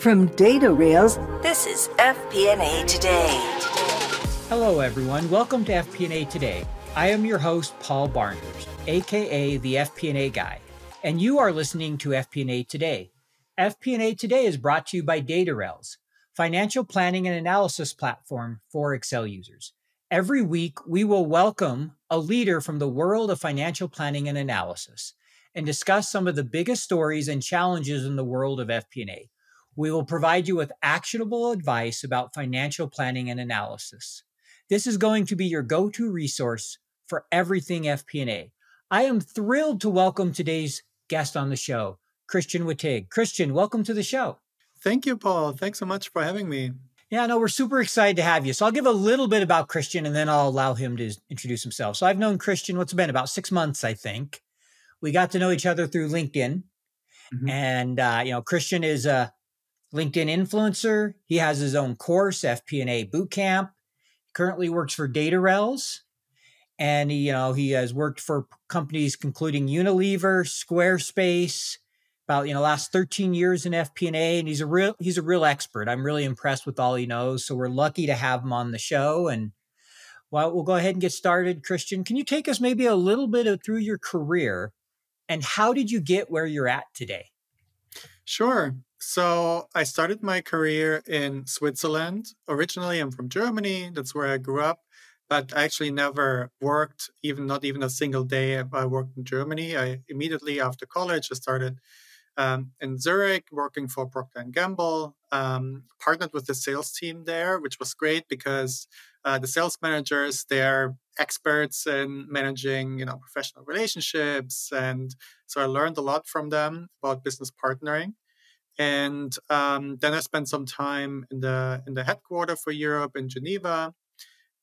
From Datarails, this is FP&A Today. Hello, everyone. Welcome to FP&A Today. I am your host, Paul Barnders, aka the FP&A Guy, and you are listening to FP&A Today. FP&A Today is brought to you by Datarails, financial planning and analysis platform for Excel users. Every week, we will welcome a leader from the world of financial planning and analysis and discuss some of the biggest stories and challenges in the world of FP&A. We will provide you with actionable advice about financial planning and analysis. This is going to be your go-to resource for everything FP&A. I am thrilled to welcome today's guest on the show, Christian Wattig. Christian, welcome to the show. Thank you, Paul. Thanks so much for having me. Yeah, no, we're super excited to have you. So I'll give a little bit about Christian and then I'll allow him to introduce himself. So I've known Christian, what's it been, about 6 months, I think. We got to know each other through LinkedIn. And, Christian is a LinkedIn influencer. He has his own course, FP&A Bootcamp. Currently works for Datarails. And he has worked for companies including Unilever, Squarespace, about last 13 years in FP&A, and he's a real expert. I'm really impressed with all he knows. So we're lucky to have him on the show. And we'll go ahead and get started. Christian, can you take us maybe a little bit through your career and how did you get where you're at today? Sure. So I started my career in Switzerland. Originally, I'm from Germany. That's where I grew up. But I actually never worked, not even a single day I worked in Germany. I immediately after college, I started in Zurich, working for Procter Gamble, partnered with the sales team there, which was great because the sales managers, they're experts in managing, professional relationships. And so I learned a lot from them about business partnering. And then I spent some time in the headquarters for Europe in Geneva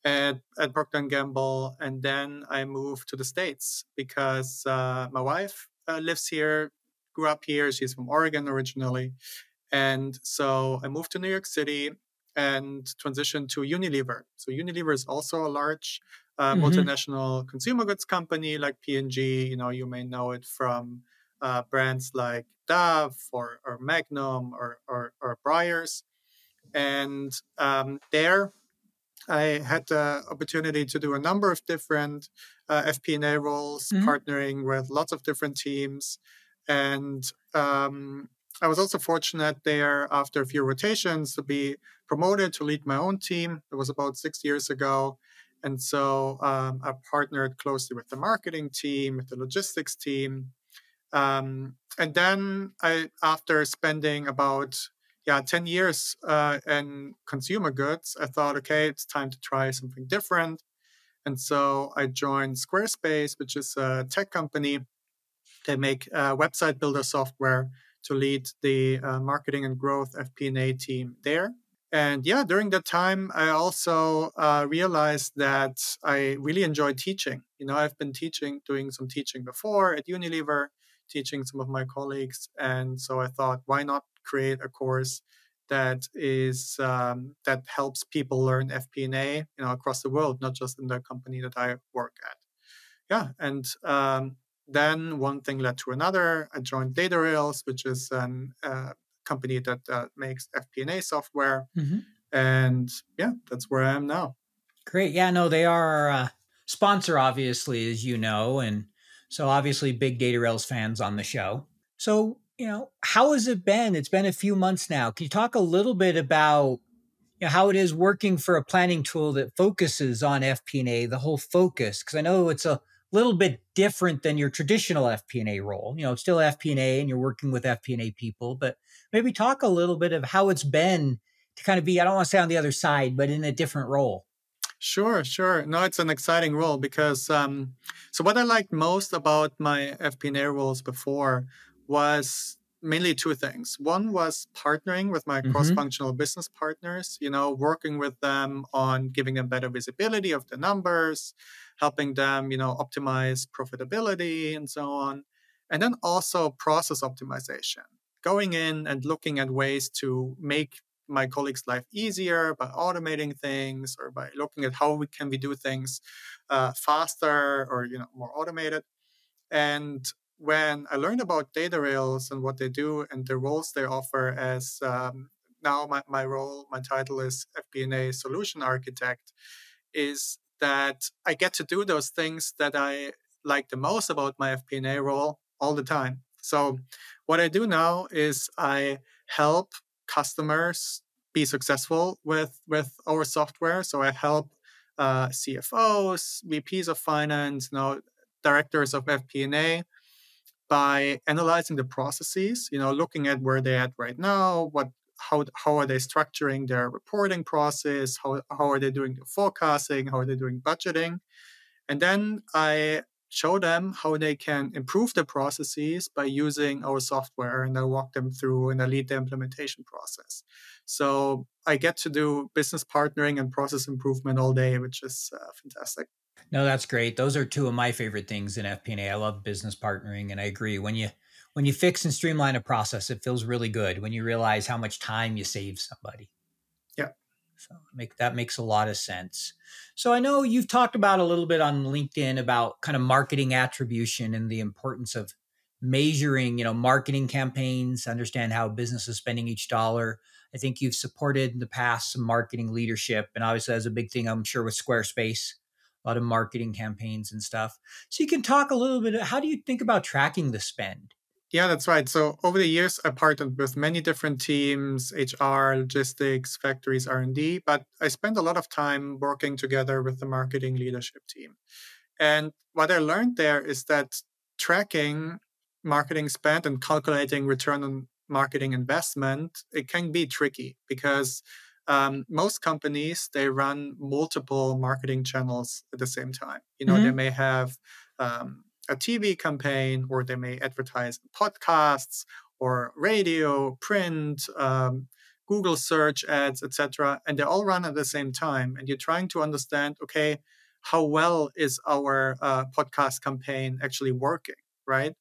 at Procter Gamble. And then I moved to the States because my wife lives here, grew up here. She's from Oregon originally. And so I moved to New York City and transitioned to Unilever. So Unilever is also a large multinational consumer goods company like P&G. You may know it from brands like Dove or Magnum or Breyers. And there I had the opportunity to do a number of different FP&A roles, partnering with lots of different teams. And I was also fortunate there after a few rotations to be promoted to lead my own team. It was about 6 years ago. And so I partnered closely with the marketing team, with the logistics team. And then after spending about 10 years in consumer goods, I thought, okay, it's time to try something different. And so I joined Squarespace, which is a tech company. They make website builder software to lead the marketing and growth FP&A team there. And during that time, I also realized that I really enjoy teaching. I've been doing some teaching before at Unilever, teaching some of my colleagues. And so I thought, why not create a course that that helps people learn FP&A, across the world, not just in the company that I work at. And then one thing led to another. I joined Datarails, which is a company that makes FP&A software. And that's where I am now. Great. Yeah, no, they are a sponsor, obviously, as you know. And so obviously big Datarails fans on the show. So, how has it been? It's been a few months now. Can you talk a little bit about how it is working for a planning tool that focuses on FP&A, the whole focus? Because I know it's a little bit different than your traditional FP&A role. It's still FP&A and you're working with FP&A people, but maybe talk a little bit of how it's been to kind of be, I don't want to say on the other side, but in a different role. Sure. No, it's an exciting role because, so what I liked most about my FP&A roles before was mainly two things. One was partnering with my cross-functional business partners, working with them on giving them better visibility of the numbers, helping them, optimize profitability and so on. And then also process optimization, going in and looking at ways to make my colleagues' life easier by automating things or by looking at how we can do things faster or more automated. And when I learned about Datarails and what they do and the roles they offer as now my title is FP&A Solution Architect, is that I get to do those things that I like the most about my FP&A role all the time. So what I do now is I help customers be successful with our software. So I help CFOs, VPs of finance, directors of FP&A by analyzing the processes, looking at where they're at right now, how are they structuring their reporting process, how are they doing the forecasting, how are they doing budgeting. And then I show them how they can improve the processes by using our software, and I walk them through and I lead the implementation process. So I get to do business partnering and process improvement all day, which is fantastic. No, that's great. Those are two of my favorite things in FP&A. I love business partnering, and I agree. When you fix and streamline a process, it feels really good when you realize how much time you save somebody. Yeah. So that makes a lot of sense. So I know you've talked about a little bit on LinkedIn about kind of marketing attribution and the importance of measuring, marketing campaigns, understand how business is spending each dollar. I think you've supported in the past some marketing leadership, and obviously that's a big thing, I'm sure, with Squarespace, a lot of marketing campaigns and stuff. So you can talk a little bit, how do you think about tracking the spend? Yeah, that's right. So over the years, I partnered with many different teams, HR, logistics, factories, R&D, but I spent a lot of time working together with the marketing leadership team. And what I learned there is that tracking marketing spend and calculating return on marketing investment, it can be tricky because most companies, they run multiple marketing channels at the same time. They may have a TV campaign, or they may advertise podcasts or radio, print, Google search ads, etc. And they all run at the same time. And you're trying to understand, okay, how well is our podcast campaign actually working, right?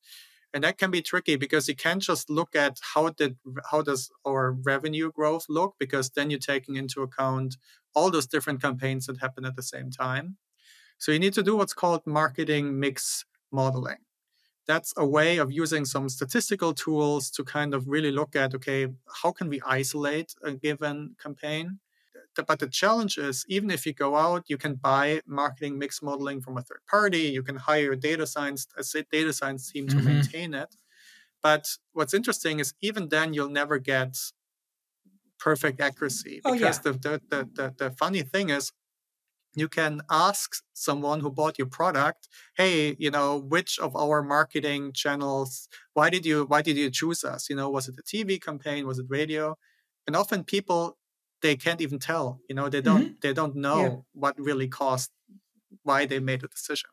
And that can be tricky because you can't just look at how does our revenue growth look, because then you're taking into account all those different campaigns that happen at the same time. So you need to do what's called marketing mix modeling. That's a way of using some statistical tools to kind of really look at, okay, how can we isolate a given campaign? But the challenge is, even if you go out, you can buy marketing mix modeling from a third party. You can hire a data science team to maintain it. But what's interesting is, even then, you'll never get perfect accuracy, because the funny thing is, you can ask someone who bought your product, hey, which of our marketing channels, why did you choose us? Was it a TV campaign? Was it radio? And often people, they can't even tell, they don't know what really caused, why they made a decision.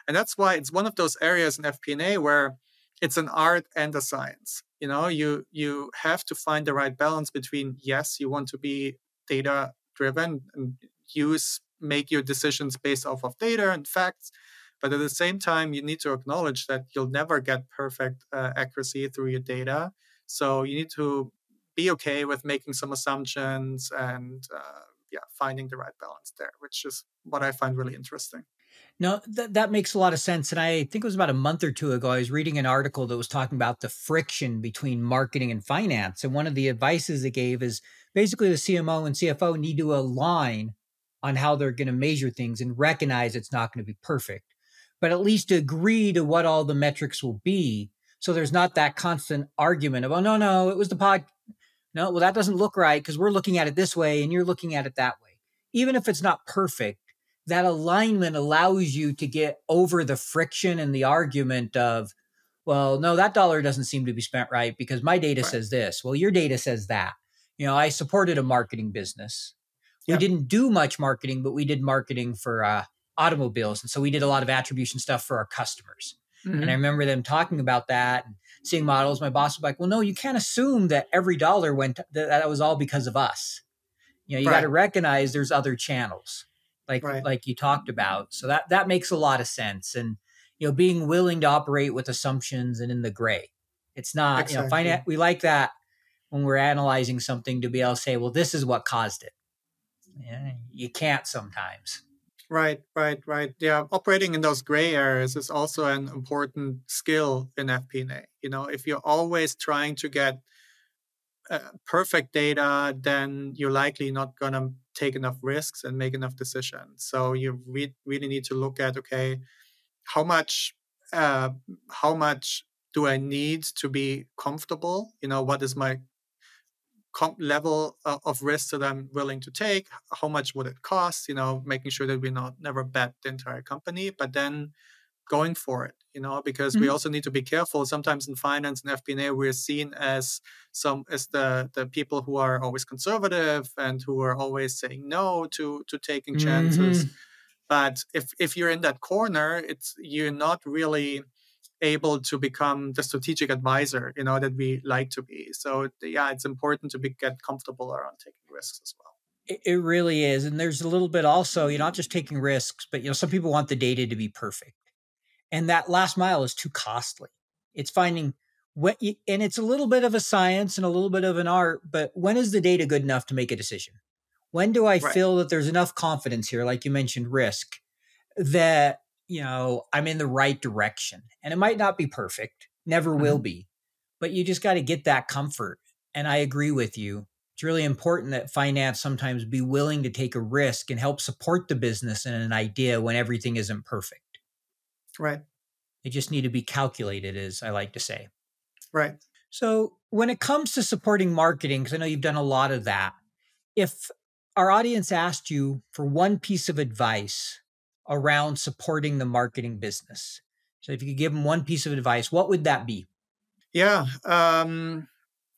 And that's why it's one of those areas in FP&A where it's an art and a science. You have to find the right balance between, yes, you want to be data driven and make your decisions based off of data and facts. But at the same time, you need to acknowledge that you'll never get perfect accuracy through your data. So you need to be okay with making some assumptions and finding the right balance there, which is what I find really interesting. No, that makes a lot of sense. And I think it was about a month or two ago, I was reading an article that was talking about the friction between marketing and finance. And one of the advices it gave is basically the CMO and CFO need to align on how they're going to measure things and recognize it's not going to be perfect, but at least agree to what all the metrics will be. So there's not that constant argument of, oh, no, it was the pod. No, well, that doesn't look right because we're looking at it this way and you're looking at it that way. Even if it's not perfect, that alignment allows you to get over the friction and the argument of, well, no, that dollar doesn't seem to be spent right because my data says this. Well, your data says that. I supported a marketing business. We didn't do much marketing, but we did marketing for automobiles. And so we did a lot of attribution stuff for our customers. And I remember them talking about that and seeing models. My boss was like, well, no, you can't assume that every dollar that was all because of us. You got to recognize there's other channels like you talked about. So that makes a lot of sense. And, being willing to operate with assumptions and in the gray. It's not, we like that when we're analyzing something to be able to say, well, this is what caused it. Yeah, you can't sometimes. Right. Yeah, operating in those gray areas is also an important skill in FP&A. If you're always trying to get perfect data, then you're likely not going to take enough risks and make enough decisions. So you really need to look at, okay, how much uh, how much do I need to be comfortable? What is my level of risk that I'm willing to take? How much would it cost? Making sure that we not never bet the entire company, but then going for it. Because we Mhm. also need to be careful. Sometimes in finance and FP&A, we're seen as the people who are always conservative and who are always saying no to taking chances. Mhm. But if you're in that corner, you're not really able to become the strategic advisor, that we like to be. So yeah, it's important to get comfortable around taking risks as well. It really is. And there's a little bit also, you're not just taking risks, but some people want the data to be perfect. And that last mile is too costly. It's finding and it's a little bit of a science and a little bit of an art, but when is the data good enough to make a decision? When do I Right. feel that there's enough confidence here, like you mentioned, risk, that, I'm in the right direction? And it might not be perfect, never will Mhm. be, but you just got to get that comfort. And I agree with you. It's really important that finance sometimes be willing to take a risk and help support the business and an idea when everything isn't perfect. Right. They just need to be calculated, as I like to say. Right. So, when it comes to supporting marketing, because I know you've done a lot of that, if our audience asked you for one piece of advice around supporting the marketing business, so if you could give them one piece of advice, what would that be? Yeah.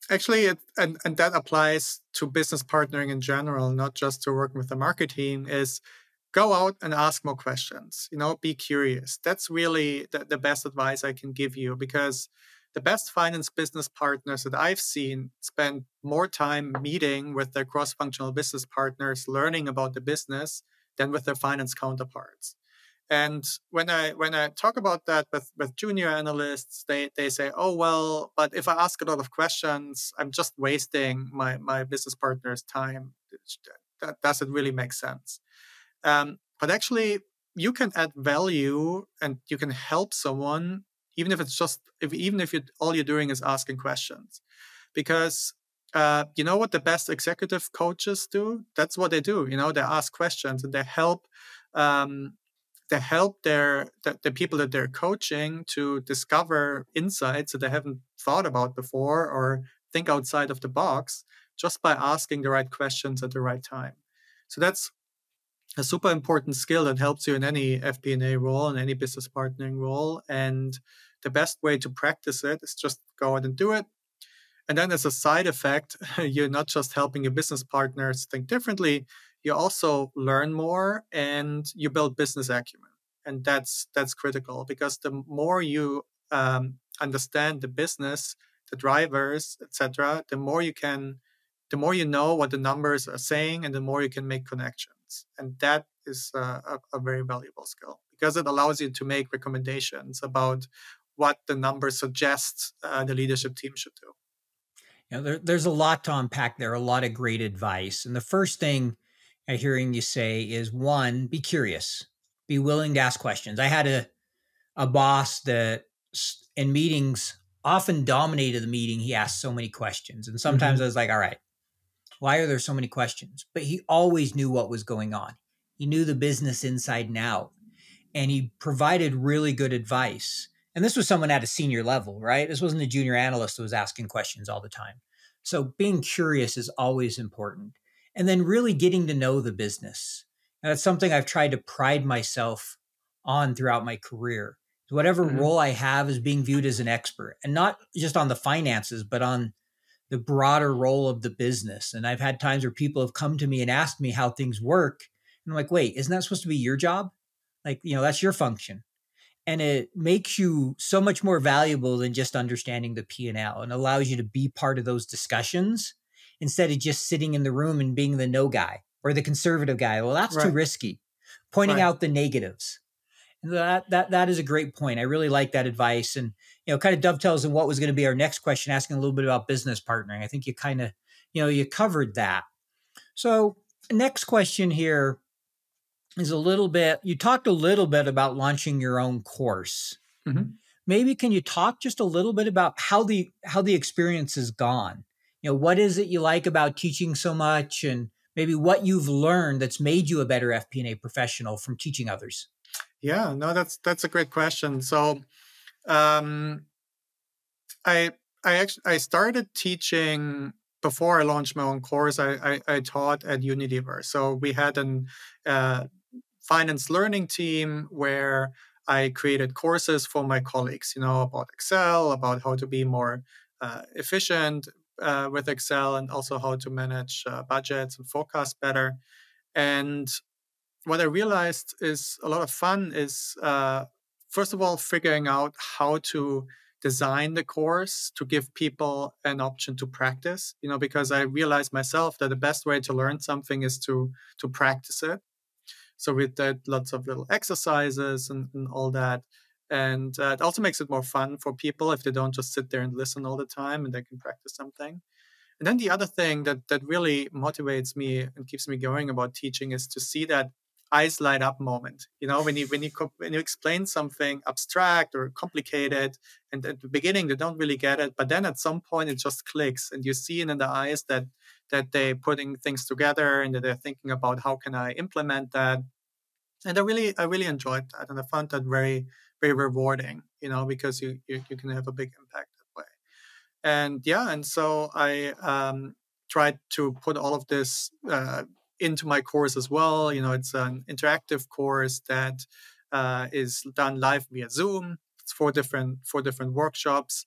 Actually, and that applies to business partnering in general, not just to working with the marketing, is go out and ask more questions. Be curious. That's really the best advice I can give you, because the best finance business partners that I've seen spend more time meeting with their cross-functional business partners, learning about the business, than with their finance counterparts. And when I talk about that with junior analysts, they say, oh, well, but if I ask a lot of questions, I'm just wasting my business partner's time. That doesn't really make sense. But actually, you can add value and you can help someone, even if it's just even if all you're doing is asking questions, because you know what the best executive coaches do? That's what they do. They ask questions and um, they help the people that they're coaching to discover insights that they haven't thought about before, or think outside of the box, just by asking the right questions at the right time. So that's a super important skill that helps you in any FP&A role and any business partnering role. And the best way to practice it is just go out and do it. And then, as a side effect, you're not just helping your business partners think differently, you also learn more and you build business acumen. And that's critical, because the more you understand the business, the drivers, etc., the more you know what the numbers are saying, and the more you can make connections. And that is a very valuable skill, because it allows you to make recommendations about what the numbers suggest the leadership team should do. There's a lot to unpack there, a lot of great advice. And the first thing I'm hearing you say is, one, be curious, be willing to ask questions. I had a boss that in meetings often dominated the meeting. He asked so many questions. And sometimes I Hmm. was like, all right, why are there so many questions? But he always knew what was going on. He knew the business inside and out, and he provided really good advice. And this was someone at a senior level, right? This wasn't a junior analyst who was asking questions all the time. So being curious is always important. And then really getting to know the business. And that's something I've tried to pride myself on throughout my career. Whatever Hmm. role I have is being viewed as an expert, and not just on the finances, but on the broader role of the business. And I've had times where people have come to me and asked me how things work. And I'm like, wait, isn't that supposed to be your job? Like, that's your function. And it makes you so much more valuable than just understanding the P&L, and allows you to be part of those discussions instead of just sitting in the room and being the no guy or the conservative guy. Well, that's too Right. risky. Pointing Right. out the negatives. And that is a great point. I really like that advice, and kind of dovetails in what was going to be our next question, asking a little bit about business partnering. I think you kind of you covered that. So next question here, is a little bit, you talked a little bit about launching your own course. Mm-hmm. Maybe can you talk just a little bit about how the experience has gone? What is it you like about teaching so much, and maybe what you've learned that's made you a better FP&A professional from teaching others? Yeah, no, that's a great question. So, um, I started teaching before I launched my own course. I taught at Unilever, so we had an finance learning team where I created courses for my colleagues, about Excel, about how to be more efficient with Excel, and also how to manage budgets and forecast better. And what I realized is a lot of fun is, first of all, figuring out how to design the course to give people an option to practice, because I realized myself that the best way to learn something is to practice it. So we did lots of little exercises and all that. And it also makes it more fun for people if they don't just sit there and listen all the time, and they can practice something. And then the other thing that really motivates me and keeps me going about teaching is to see that eyes light up moment. When you explain something abstract or complicated, and at the beginning they don't really get it, but then at some point it just clicks, and you see it in the eyes that they're putting things together and that they're thinking about how can I implement that. And I really enjoyed that, and I found that very, very rewarding. Because you can have a big impact that way. And yeah, and so I tried to put all of this into my course as well. It's an interactive course that is done live via Zoom. It's four different workshops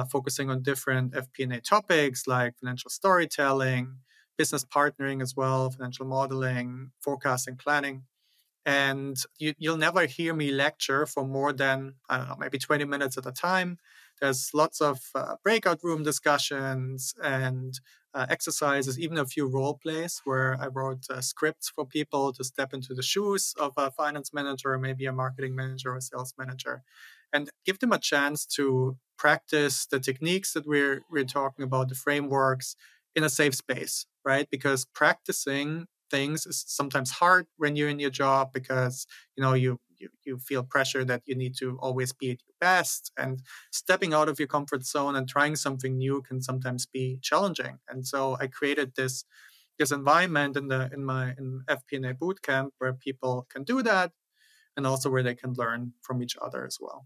focusing on different FP&A topics like financial storytelling, business partnering as well, financial modeling, forecasting, planning. And you'll never hear me lecture for more than, I don't know, maybe 20 minutes at a time. There's lots of breakout room discussions and exercises, even a few role plays where I wrote scripts for people to step into the shoes of a finance manager, or maybe a marketing manager or sales manager, and give them a chance to practice the techniques that we're talking about, the frameworks, in a safe space, right? Because practicing things is sometimes hard when you're in your job, because you feel pressure that you need to always be at your best, and stepping out of your comfort zone and trying something new can sometimes be challenging. And so I created this environment in FP&A Bootcamp where people can do that, and also where they can learn from each other as well.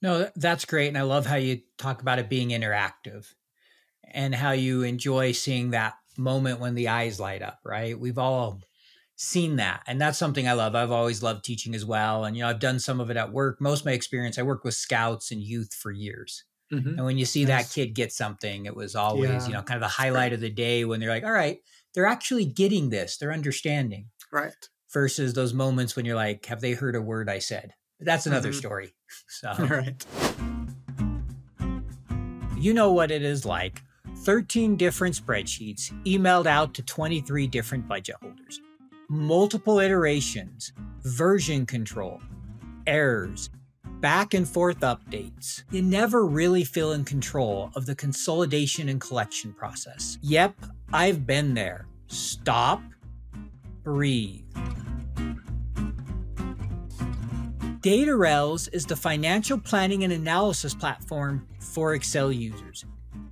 No, that's great. And I love how you talk about it being interactive and how you enjoy seeing that moment when the eyes light up, right? We've all seen that. And that's something I love. I've always loved teaching as well. And, I've done some of it at work. Most of my experience, I worked with scouts and youth for years. Mm-hmm. And when you see that kid get something, it was always, kind of the highlight of the day when they're like, all right, they're actually getting this. They're understanding. Right. Versus those moments when you're like, have they heard a word I said? But that's another story. So, right. You know what it is like. 13 different spreadsheets emailed out to 23 different budget holders. Multiple iterations, version control, errors, back and forth updates. You never really feel in control of the consolidation and collection process. Yep, I've been there. Stop, breathe. Datarails is the financial planning and analysis platform for Excel users.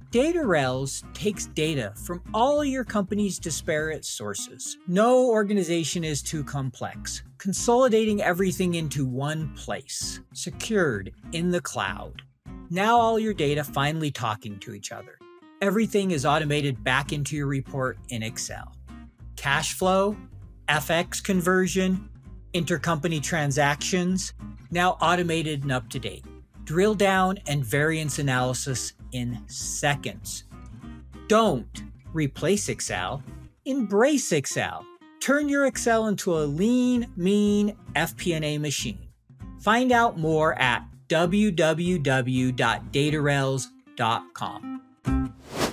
Datarails takes data from all your company's disparate sources. No organization is too complex, consolidating everything into one place, secured in the cloud. Now all your data finally talking to each other. Everything is automated back into your report in Excel. Cash flow, FX conversion, intercompany transactions, now automated and up to date. Drill down and variance analysis in seconds. Don't replace Excel, embrace Excel. Turn your Excel into a lean, mean FP&A machine. Find out more at www.datarails.com. All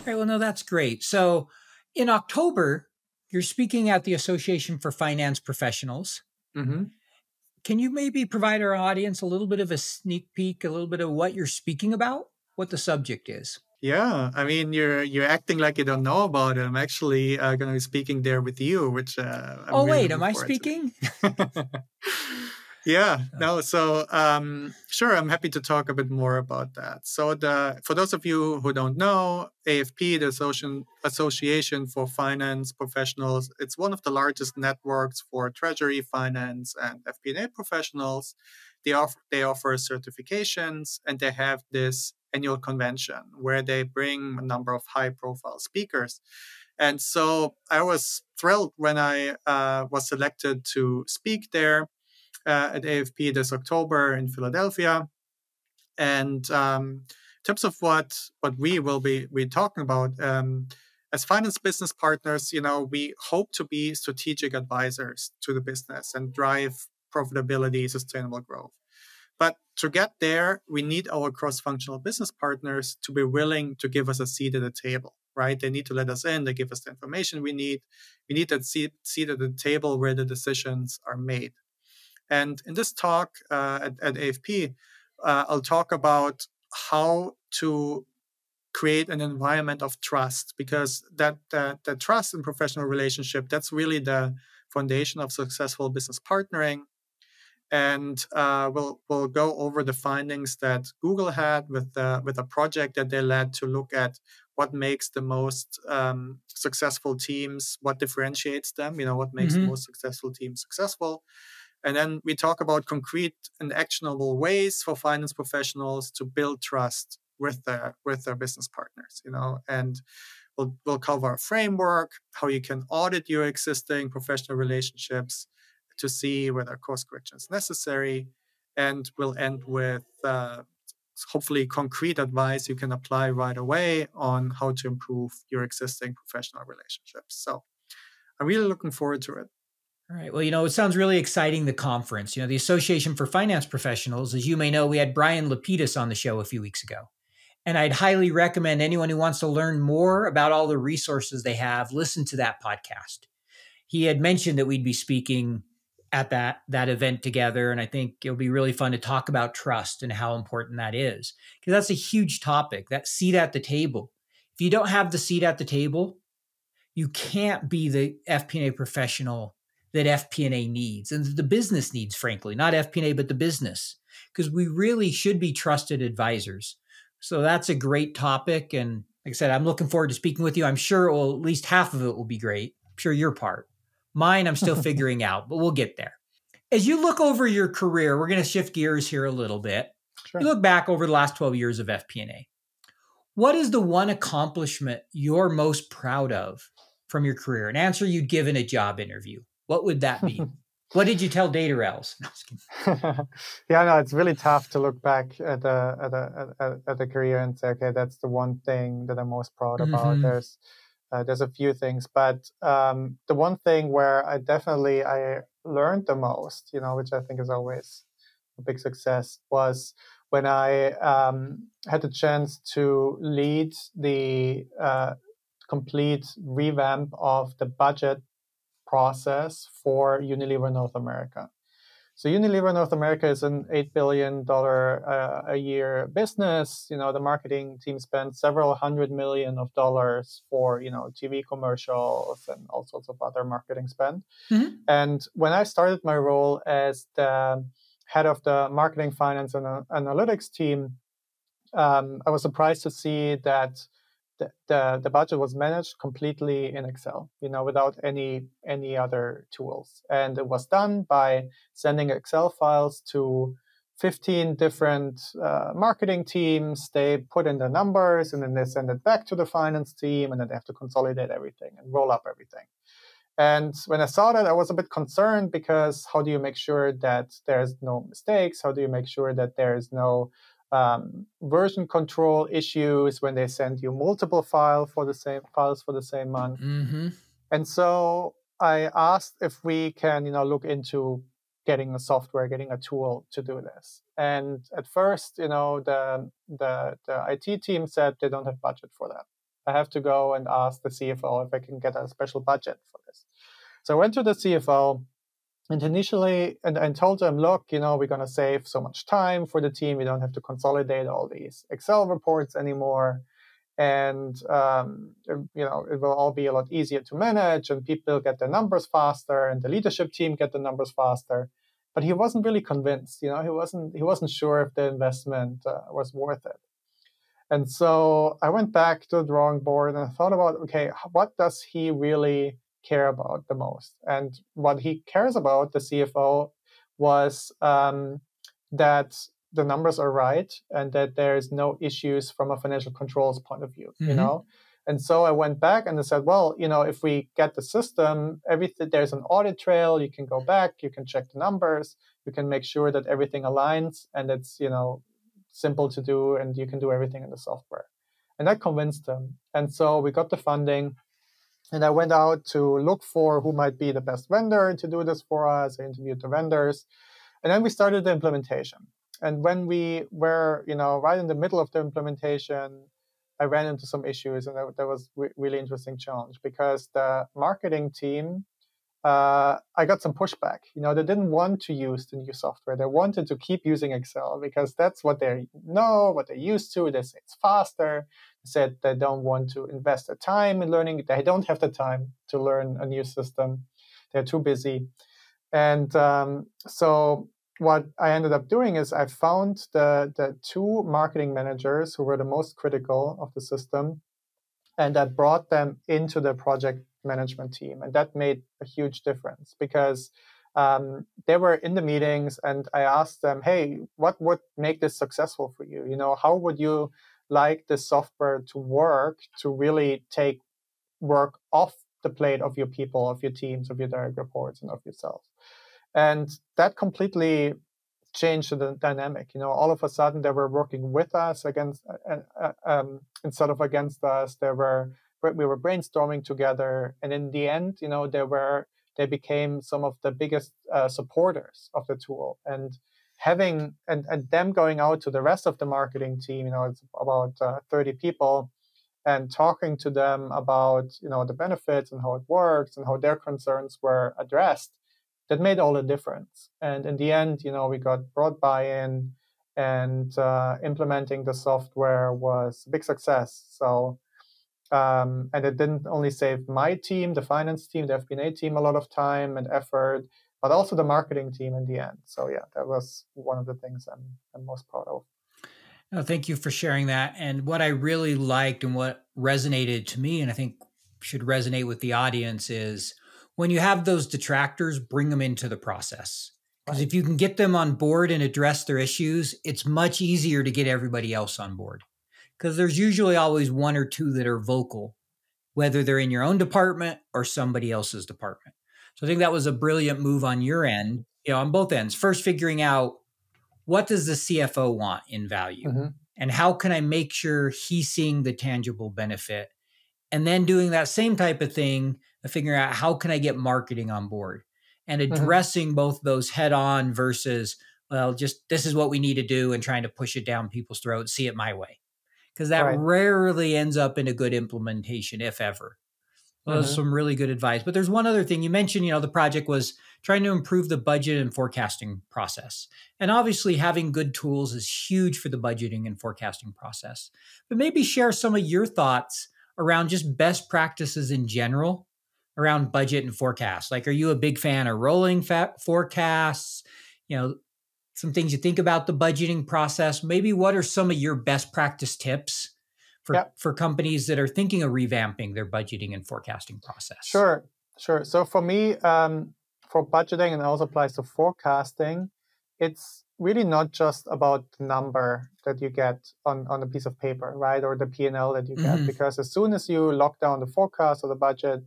right, well, no, that's great. So in October, you're speaking at the Association for Finance Professionals. Mm-hmm. Can you maybe provide our audience a little bit of a sneak peek, a little bit of what you're speaking about, what the subject is? Yeah, I mean, you're acting like you don't know about it. I'm actually going to be speaking there with you, which I'm Oh, really wait, am looking I forward speaking? to. Yeah, Oh. no, so sure, I'm happy to talk a bit more about that. So for those of you who don't know, AFP, the Association for Finance Professionals, it's one of the largest networks for treasury, finance, and FP&A professionals. They offer certifications, and they have this annual convention where they bring a number of high-profile speakers. And so I was thrilled when I was selected to speak there at AFP this October in Philadelphia. And in terms of what we will be talking about, as finance business partners, we hope to be strategic advisors to the business and drive profitability, sustainable growth. But to get there, we need our cross-functional business partners to be willing to give us a seat at the table, right? They need to let us in. They give us the information we need. We need that seat at the table where the decisions are made. And in this talk at AFP, I'll talk about how to create an environment of trust, because that trust in professional relationship, that's really the foundation of successful business partnering. And we'll go over the findings that Google had with a project that they led to look at what makes the most successful teams, what differentiates them, what makes the most successful teams successful. And then we talk about concrete and actionable ways for finance professionals to build trust with their business partners, and we'll cover a framework, how you can audit your existing professional relationships to see whether course correction is necessary. And we'll end with hopefully concrete advice you can apply right away on how to improve your existing professional relationships. So I'm really looking forward to it. All right. Well, it sounds really exciting, the conference. The Association for Finance Professionals, as you may know, we had Brian Lapidus on the show a few weeks ago. And I'd highly recommend anyone who wants to learn more about all the resources they have, listen to that podcast. He had mentioned that we'd be speaking at that event together. And I think it'll be really fun to talk about trust and how important that is, because that's a huge topic, that seat at the table. If you don't have the seat at the table, you can't be the FP&A professional that FP&A needs and the business needs, frankly, not FP&A, but the business, because we really should be trusted advisors. So that's a great topic. And like I said, I'm looking forward to speaking with you. I'm sure at least half of it will be great. I'm sure your part. Mine, I'm still figuring out, but we'll get there. As you look over your career, we're going to shift gears here a little bit. Sure. You look back over the last 12 years of FP&A. What is the one accomplishment you're most proud of from your career? An answer you'd give in a job interview. What would that be? What did you tell Datarails? Yeah, no, it's really tough to look back at the career and say, okay, that's the one thing that I'm most proud about. There's a few things, but the one thing where I learned the most, which I think is always a big success, was when I had the chance to lead the complete revamp of the budget process for Unilever North America. So Unilever North America is an $8 billion a year business. The marketing team spent several $100 million for, TV commercials and all sorts of other marketing spend. Mm-hmm. And when I started my role as the head of the marketing, finance, and analytics team, I was surprised to see that the budget was managed completely in Excel, without any other tools. And it was done by sending Excel files to 15 different marketing teams. They put in the numbers, and then they send it back to the finance team, and then they have to consolidate everything and roll up everything. And when I saw that, I was a bit concerned, because how do you make sure that there's no mistakes? How do you make sure that there's no version control issues when they send you multiple files for the same month? Mm-hmm. And so I asked if we can, look into getting a tool to do this. And at first, the IT team said they don't have budget for that. I have to go and ask the CFO if I can get a special budget for this. So I went to the CFO. And initially, and told them, look, we're going to save so much time for the team. We don't have to consolidate all these Excel reports anymore. and it will all be a lot easier to manage, and people get their numbers faster, and the leadership team get the numbers faster. But he wasn't really convinced. He wasn't sure if the investment was worth it. And so I went back to the drawing board and I thought about, okay, what does he really care about the most? And what he cares about, the CFO, was that the numbers are right and that there's no issues from a financial controls point of view, And so I went back and I said, well, if we get the system, there's an audit trail. You can go back, you can check the numbers, you can make sure that everything aligns and it's, simple to do, and you can do everything in the software. And that convinced him. And so we got the funding, and I went out to look for who might be the best vendor to do this for us. I interviewed the vendors, and then we started the implementation. And when we were, right in the middle of the implementation, I ran into some issues, and that was really interesting challenge, because the marketing team, I got some pushback. They didn't want to use the new software. They wanted to keep using Excel because that's what they know, what they're used to. They say it's faster. They said they don't want to invest the time in learning. They don't have the time to learn a new system. They're too busy. And so what I ended up doing is I found the two marketing managers who were the most critical of the system, and I brought them into the project management team. And that made a huge difference, because they were in the meetings, and I asked them, hey, what would make this successful for you? How would you like this software to work to really take work off the plate of your people, of your teams, of your direct reports, and of yourself? And that completely changed the dynamic. All of a sudden they were working with us instead of against us. We were brainstorming together, and in the end, they became some of the biggest supporters of the tool. And having and them going out to the rest of the marketing team, it's about 30 people, and talking to them about the benefits and how it works and how their concerns were addressed, that made all the difference. And in the end, we got broad buy-in, and implementing the software was a big success. So. And it didn't only save my team, the finance team, the FP&A team, a lot of time and effort, but also the marketing team in the end. So yeah, that was one of the things I'm most proud of. No, thank you for sharing that. And what I really liked and what resonated to me, and I think should resonate with the audience, is when you have those detractors, bring them into the process. Because if you can get them on board and address their issues, it's much easier to get everybody else on board. Because there's usually always one or two that are vocal, whether they're in your own department or somebody else's department. So I think that was a brilliant move on your end, on both ends. First, figuring out, what does the CFO want in value? Mm-hmm. And how can I make sure he's seeing the tangible benefit? And then doing that same type of thing, figuring out, how can I get marketing on board? And addressing both those head on versus, well, just this is what we need to do, and trying to push it down people's throats, see it my way. Because that rarely ends up in a good implementation, if ever. Well, that's some really good advice. But there's one other thing. You mentioned, the project was trying to improve the budget and forecasting process. And obviously having good tools is huge for the budgeting and forecasting process. But maybe share some of your thoughts around just best practices in general around budget and forecast. Like, are you a big fan of rolling forecasts? Some things you think about the budgeting process. Maybe what are some of your best practice tips for companies that are thinking of revamping their budgeting and forecasting process? Sure. So for me, for budgeting, and also applies to forecasting, it's really not just about the number that you get on a piece of paper, right? Or the P&L that you get. Because as soon as you lock down the forecast or the budget,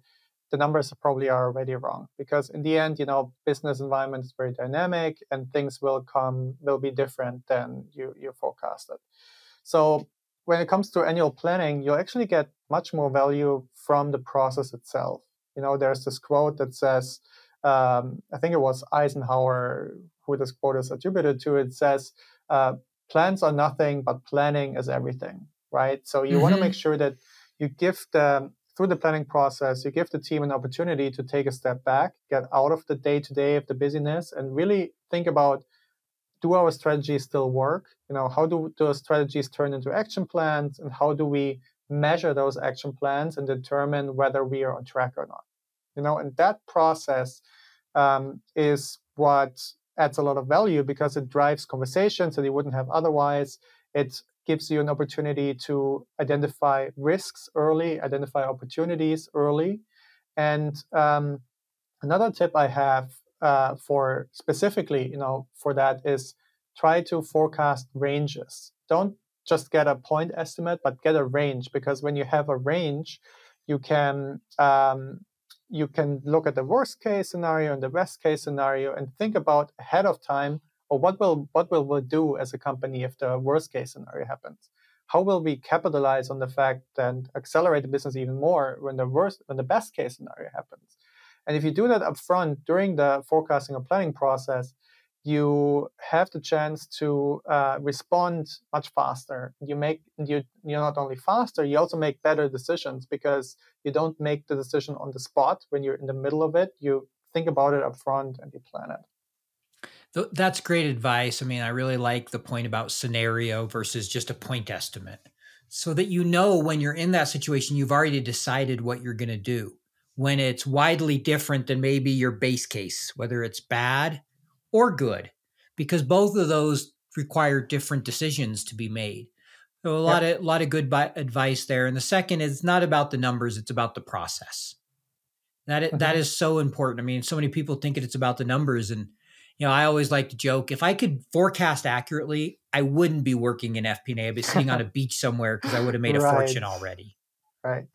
the numbers probably are already wrong, because in the end, business environment is very dynamic, and things will be different than you forecasted. So when it comes to annual planning, you'll actually get much more value from the process itself. There's this quote that says, I think it was Eisenhower who this quote is attributed to. It says, plans are nothing, but planning is everything, right? So you want to make sure that you give through the planning process, you give the team an opportunity to take a step back, get out of the day-to-day of the busyness, and really think about, do our strategies still work? How do those strategies turn into action plans, and how do we measure those action plans and determine whether we are on track or not. And that process is what adds a lot of value because it drives conversations that you wouldn't have otherwise. It gives you an opportunity to identify risks early, identify opportunities early. And another tip I have for specifically, for that is try to forecast ranges. Don't just get a point estimate, but get a range, because when you have a range, you can look at the worst case scenario and the best case scenario and think about ahead of time, or what will we do as a company if the worst case scenario happens? How will we capitalize on the fact and accelerate the business even more when the best case scenario happens? And if you do that upfront during the forecasting or planning process, you have the chance to respond much faster. You're not only faster, you also make better decisions, because you don't make the decision on the spot when you're in the middle of it. You think about it upfront and you plan it. That's great advice. I mean, I really like the point about scenario versus just a point estimate, so that when you're in that situation, you've already decided what you're going to do. When it's widely different than maybe your base case, whether it's bad or good, because both of those require different decisions to be made. So a lot of good advice there. And the second is not about the numbers, it's about the process. That is so important. I mean, so many people think it's about the numbers. And, I always like to joke, if I could forecast accurately, I wouldn't be working in FP&A. I'd be sitting on a beach somewhere because I would have made a fortune already. Right.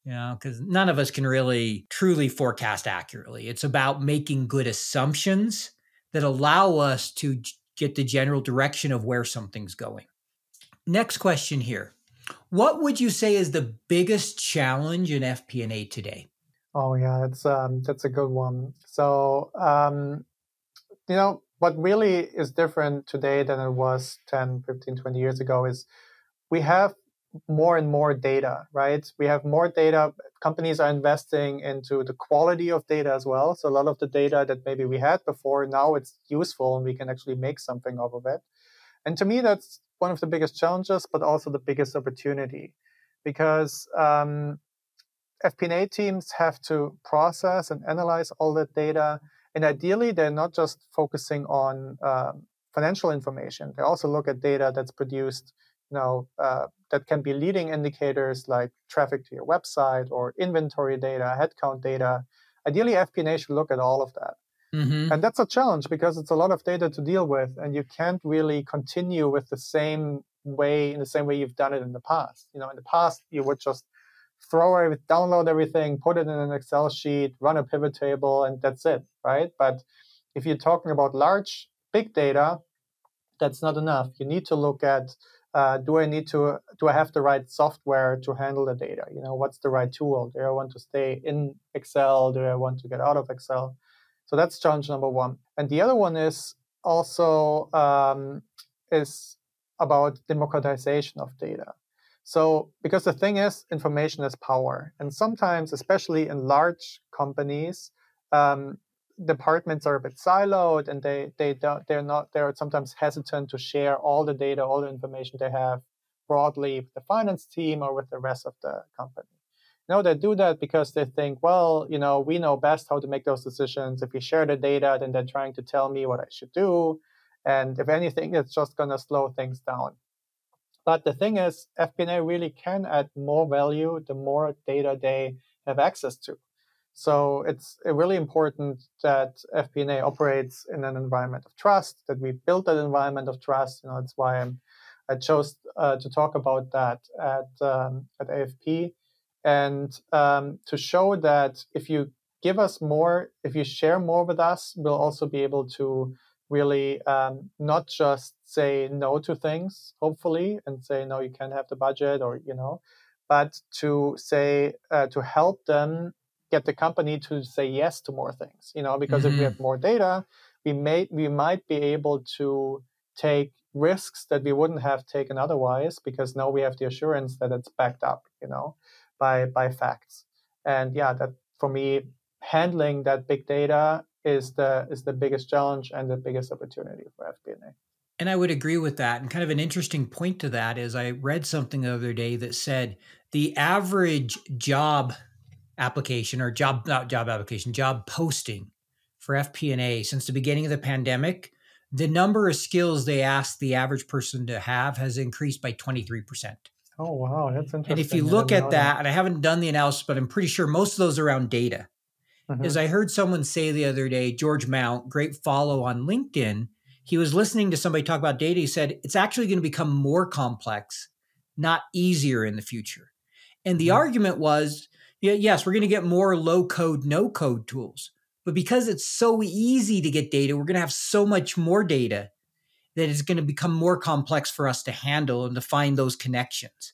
Because none of us can really truly forecast accurately. It's about making good assumptions that allow us to get the general direction of where something's going. Next question here. What would you say is the biggest challenge in FP&A today? Oh, yeah, that's a good one. So, what really is different today than it was 10, 15, 20 years ago is we have more and more data, right? We have more data. Companies are investing into the quality of data as well. So a lot of the data that maybe we had before, now it's useful and we can actually make something off of it. And to me, that's one of the biggest challenges, but also the biggest opportunity, because FP&A teams have to process and analyze all that data. And ideally, they're not just focusing on financial information. They also look at data that's produced that can be leading indicators like traffic to your website or inventory data, headcount data. Ideally, FP&A should look at all of that. Mm-hmm. And that's a challenge because it's a lot of data to deal with, and you can't really continue with in the same way you've done it in the past. In the past, you would just download everything, put it in an Excel sheet, run a pivot table, and that's it, right? But if you're talking about big data, that's not enough. You need to look at do I have the right software to handle the data? What's the right tool? Do I want to stay in Excel? Do I want to get out of Excel? So that's challenge number one. And the other one is also is about democratization of data. So because the thing is, information is power. And sometimes, especially in large companies, departments are a bit siloed, and they're sometimes hesitant to share all the data, all the information they have broadly with the finance team or with the rest of the company. They do that because they think, well, we know best how to make those decisions. If we share the data, then they're trying to tell me what I should do. And if anything, it's just going to slow things down. But the thing is, FP&A really can add more value the more data they have access to. So it's really important that FP&A operates in an environment of trust, that we build that environment of trust. That's why I chose to talk about that at AFP, and to show that if you give us more, if you share more with us, we'll also be able to really not just say no to things, hopefully, and say, no, you can't have the budget, or, but to say, to help them get the company to say yes to more things, because if we have more data, we might be able to take risks that we wouldn't have taken otherwise, because now we have the assurance that it's backed up, by facts. And that, for me, handling that big data is the biggest challenge and the biggest opportunity for FP&A. And I would agree with that. And kind of an interesting point to that is I read something the other day that said the average job application or not job application, job posting for FP&A since the beginning of the pandemic, the number of skills they ask the average person to have has increased by 23%. Oh, wow. That's interesting. And if you look at that, and I haven't done the analysis, but I'm pretty sure most of those are around data. As I heard someone say the other day, George Mount, great follow on LinkedIn, he was listening to somebody talk about data. He said, it's actually going to become more complex, not easier in the future. And the argument was, yes, we're going to get more low code, no code tools. But because it's so easy to get data, we're going to have so much more data that it's going to become more complex for us to handle and to find those connections.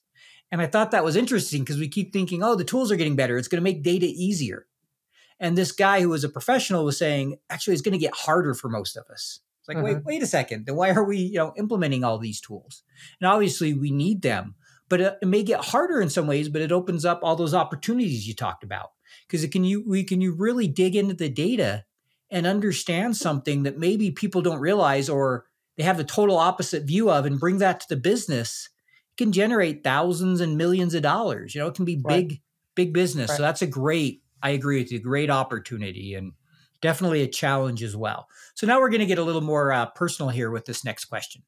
And I thought that was interesting because we keep thinking, oh, the tools are getting better. It's going to make data easier. And this guy who was a professional was saying, actually, it's going to get harder for most of us. It's like, wait a second. Then why are we, implementing all these tools? And obviously we need them, but it may get harder in some ways, but it opens up all those opportunities you talked about. Because you really dig into the data and understand something that maybe people don't realize or they have the total opposite view of and bring that to the business. It can generate thousands and millions of dollars. It can be big business. Right. So that's I agree with you, great opportunity and definitely a challenge as well. So now we're going to get a little more personal here with this next question.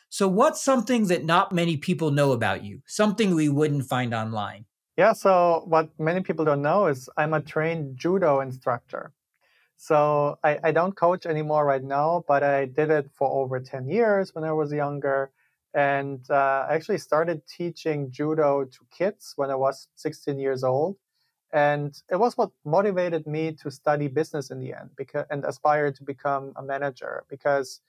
So what's something that not many people know about you? Something we wouldn't find online? Yeah, so what many people don't know is I'm a trained judo instructor. So I don't coach anymore right now, but I did it for over 10 years when I was younger. And I actually started teaching judo to kids when I was 16 years old. And it was what motivated me to study business in the end and aspire to become a manager, because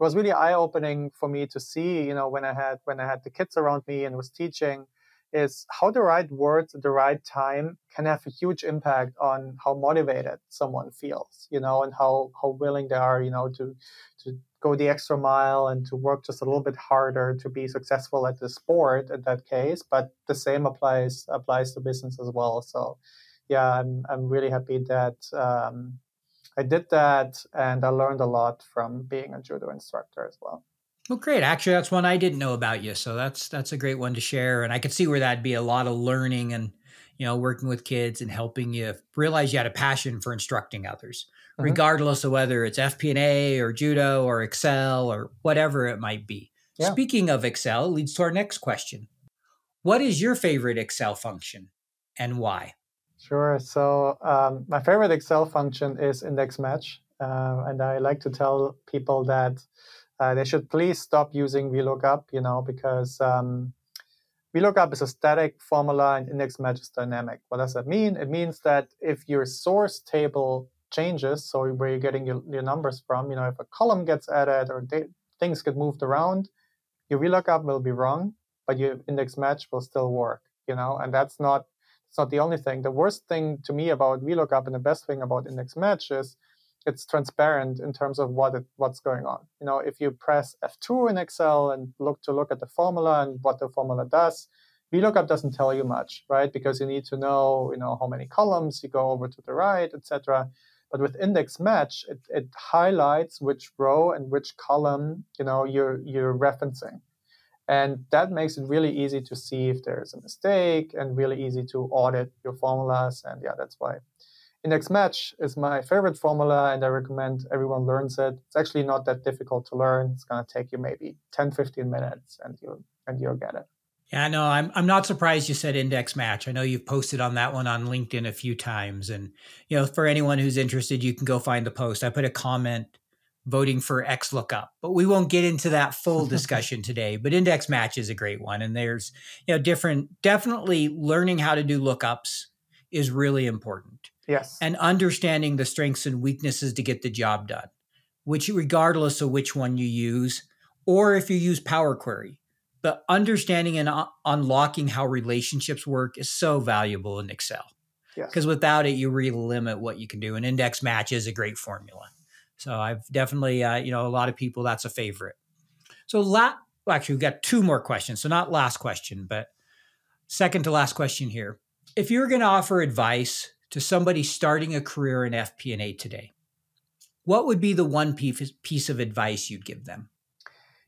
it was really eye-opening for me to see, when I had the kids around me and was teaching, is how the right words at the right time can have a huge impact on how motivated someone feels, and how willing they are, to go the extra mile and to work just a little bit harder to be successful at the sport in that case. But the same applies to business as well. So yeah, I'm really happy that I did that, and I learned a lot from being a judo instructor as well. Well, great. Actually, that's one I didn't know about you. So that's a great one to share. And I could see where that'd be a lot of learning and, working with kids and helping you realize you had a passion for instructing others, regardless of whether it's FP&A or judo or Excel or whatever it might be. Yeah. Speaking of Excel, leads to our next question. What is your favorite Excel function and why? Sure. So my favorite Excel function is index match. And I like to tell people that they should please stop using VLOOKUP, because VLOOKUP is a static formula and index match is dynamic. What does that mean? It means that if your source table changes, so where you're getting your numbers from, if a column gets added or things get moved around, your VLOOKUP will be wrong, but your index match will still work, and that's not the only thing. The worst thing to me about VLOOKUP and the best thing about index match is it's transparent in terms of what's going on. If you press F2 in Excel and look at the formula and what the formula does, VLOOKUP doesn't tell you much, right? Because you need to know, how many columns you go over to the right, etc. But with index match, it highlights which row and which column, you're referencing. And that makes it really easy to see if there's a mistake and really easy to audit your formulas. And yeah, that's why index match is my favorite formula, and I recommend everyone learns it. It's actually not that difficult to learn. It's going to take you maybe 10, 15 minutes and you'll get it. Yeah, no, I'm not surprised you said index match. I know you've posted on that one on LinkedIn a few times. And, for anyone who's interested, you can go find the post. I put a comment voting for XLOOKUP, but we won't get into that full discussion today. But index match is a great one. And there's, definitely learning how to do lookups is really important. Yes. And understanding the strengths and weaknesses to get the job done, which regardless of which one you use, or if you use Power Query. But understanding and unlocking how relationships work is so valuable in Excel. Because without it, you really limit what you can do. And index match is a great formula. So I've definitely, a lot of people, that's a favorite. So actually, we've got two more questions. So not last question, but second to last question here. If you're going to offer advice to somebody starting a career in FP&A today, what would be the one piece of advice you'd give them?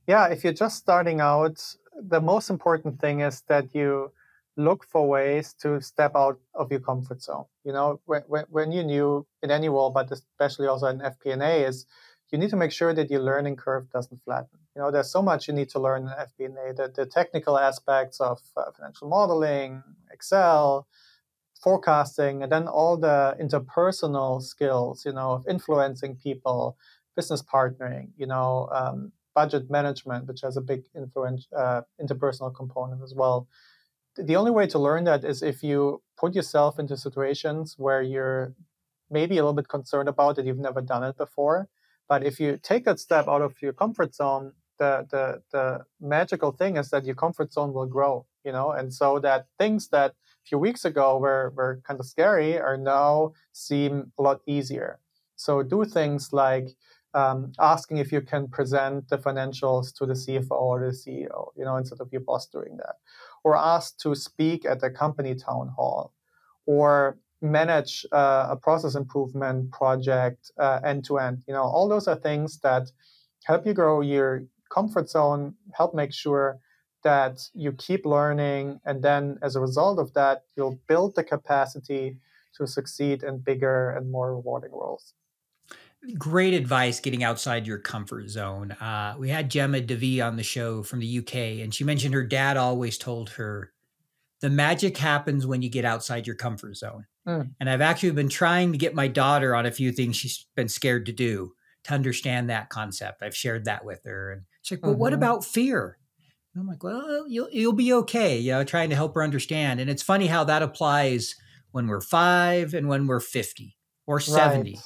Yeah, if you're just starting out, the most important thing is that you look for ways to step out of your comfort zone. You know, when you're new in any role, but especially also in FP&A, is you need to make sure that your learning curve doesn't flatten. You know, there's so much you need to learn in FP&A, the technical aspects of financial modeling, Excel, forecasting, and then all the interpersonal skills, you know, of influencing people, business partnering, budget management, which has a big interpersonal component as well. The only way to learn that is if you put yourself into situations where you're maybe a little bit concerned about it, you've never done it before. But if you take that step out of your comfort zone, the magical thing is that your comfort zone will grow, and so that things that a few weeks ago were kind of scary are now seem a lot easier. So do things like asking if you can present the financials to the CFO or the CEO, instead of your boss doing that, or ask to speak at a company town hall, or manage a process improvement project end to end. All those are things that help you grow your comfort zone, help make sure that you keep learning, and then as a result of that, you'll build the capacity to succeed in bigger and more rewarding roles. Great advice, getting outside your comfort zone. We had Gemma DeVee on the show from the UK, and she mentioned her dad always told her, the magic happens when you get outside your comfort zone. And I've actually been trying to get my daughter on a few things she's been scared to do to understand that concept. I've shared that with her. And she's like, well, what about fear? And I'm like, well, you'll be okay, trying to help her understand. And it's funny how that applies when we're 5 and when we're 50 or 70.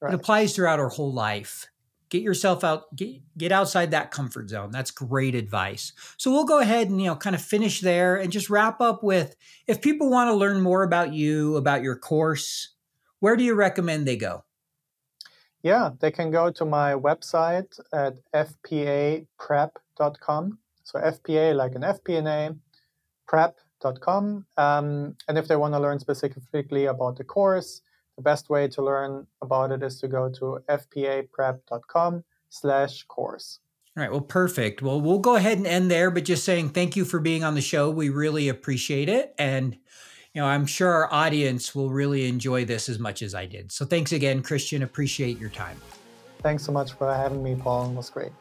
Right. It applies throughout our whole life. Get yourself out, get outside that comfort zone. That's great advice. So we'll go ahead and, kind of finish there and just wrap up with, if people want to learn more about you, about your course, where do you recommend they go? Yeah, they can go to my website at fpaprep.com. So FPA like an FP&A, prep.com. And if they want to learn specifically about the course, the best way to learn about it is to go to fpaprep.com/course. All right. Well, perfect. Well, we'll go ahead and end there, but just saying thank you for being on the show. We really appreciate it. And, I'm sure our audience will really enjoy this as much as I did. So thanks again, Christian. Appreciate your time. Thanks so much for having me, Paul. It was great.